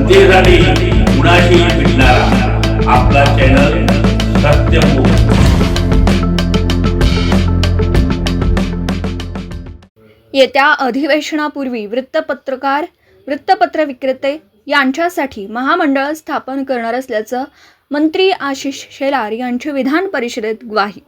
जनतेसाठी कुणाशी भेटणारा आपला चॅनल सत्यमुख। येत्या अधिवेशनापूर्वी वृत्तपत्र विक्रेते यांच्यासाठी महामंडळ स्थापन करणार असल्याचं मंत्री आशिष शेलार यांची विधान परिषदेत ग्वाही।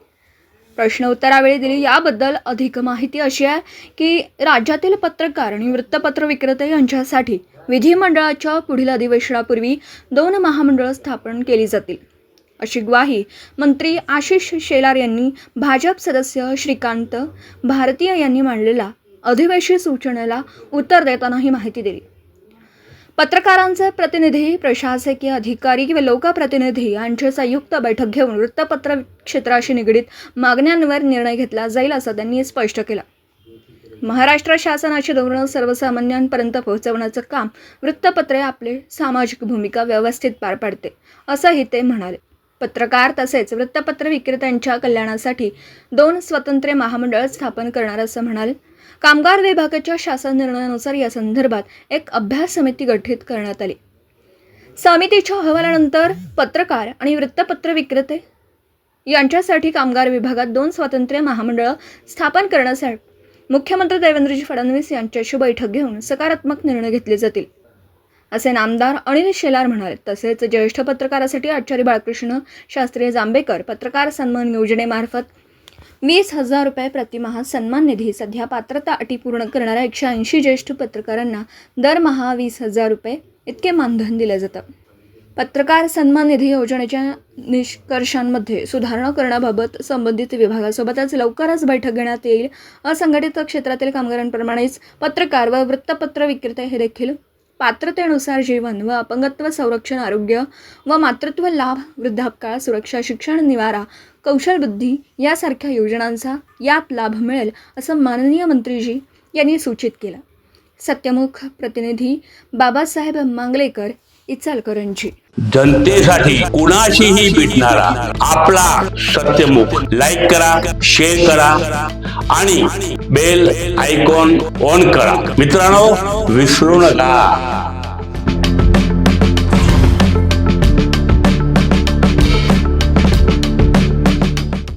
प्रश्नोत्तरावेळी दिली। याबद्दल अधिक माहिती अशी आहे की राज्यातील पत्रकार आणि वृत्तपत्र विक्रेते यांच्यासाठी विधिमंडळाच्या पुढील अधिवेशनापूर्वी 2 महामंडळं स्थापन केली जातील, अशी ग्वाही मंत्री आशिष शेलार यांनी भाजप सदस्य श्रीकांत भारतीय यांनी मांडलेल्या अधिवेशन सूचनेला उत्तर देताना ही माहिती दिली। पत्रकारांचे प्रतिनिधी, प्रशासकीय अधिकारी व लोकप्रतिनिधी यांची संयुक्त बैठक घेऊन वृत्तपत्र क्षेत्राशी निगडीत मागण्यांवर निर्णय घेतला जाईल, असं त्यांनी स्पष्ट केलं। महाराष्ट्र शासनाची धोरणं सर्वसामान्यांपर्यंत पोहोचवण्याचं काम वृत्तपत्रे आपले सामाजिक भूमिका व्यवस्थित पार पाडते, असंही ते म्हणाले। पत्रकार तसेच वृत्तपत्र विक्रेत्यांच्या कल्याणासाठी 2 स्वतंत्र महामंडळ स्थापन करणार असं म्हणाले। कामगार विभागाच्या शासन निर्णयानुसार या संदर्भात एक अभ्यास समिती गठीत करण्यात आली। समितीच्या अहवालानंतर पत्रकार आणि वृत्तपत्र विक्रेते यांच्यासाठी कामगार विभागात 2 स्वतंत्र महामंडळ स्थापन करण्यासाठी मुख्यमंत्री देवेंद्रजी फडणवीस यांच्याशी बैठक घेऊन सकारात्मक निर्णय घेतले जातील, असे नामदार अनिल शेलार म्हणाले। तसेच ज्येष्ठ पत्रकारासाठी आचार्य बाळकृष्ण शास्त्री जांभेकर पत्रकार सन्मान योजनेमार्फत 20,000 रुपये प्रतिमाह सन्मान निधी सध्या पात्रता अटी पूर्ण करणाऱ्या 180 ज्येष्ठ पत्रकारांना दरमहा 20,000 रुपये इतके मानधन दिले जातं। पत्रकार सन्मान निधी योजनेच्या निष्कर्षांमध्ये सुधारणा करण्याबाबत संबंधित विभागासोबतच लवकरच बैठक घेण्यात येईल। असंघटित क्षेत्रातील कामगारांप्रमाणेच पत्रकार व वृत्तपत्र विक्रेते हे देखील पात्रतेनुसार जीवन व अपंगत्व संरक्षण, आरोग्य व मातृत्व लाभ, वृद्धापकाळ सुरक्षा, शिक्षण, निवारा, कौशल बुद्धी यासारख्या योजनांचा यात लाभ मिळेल, असं माननीय मंत्रीजी यांनी सूचित केलं। सत्यमुख प्रतिनिधी बाबासाहेब मांगलेकर, इचलकरंजी। जनतेसाठी कुणाशीही भेटणारा आपला सत्यमुख। लाईक करा, शेअर करा आणि बेल आयकॉन ऑन करा। मित्रांनो, विसरू नका।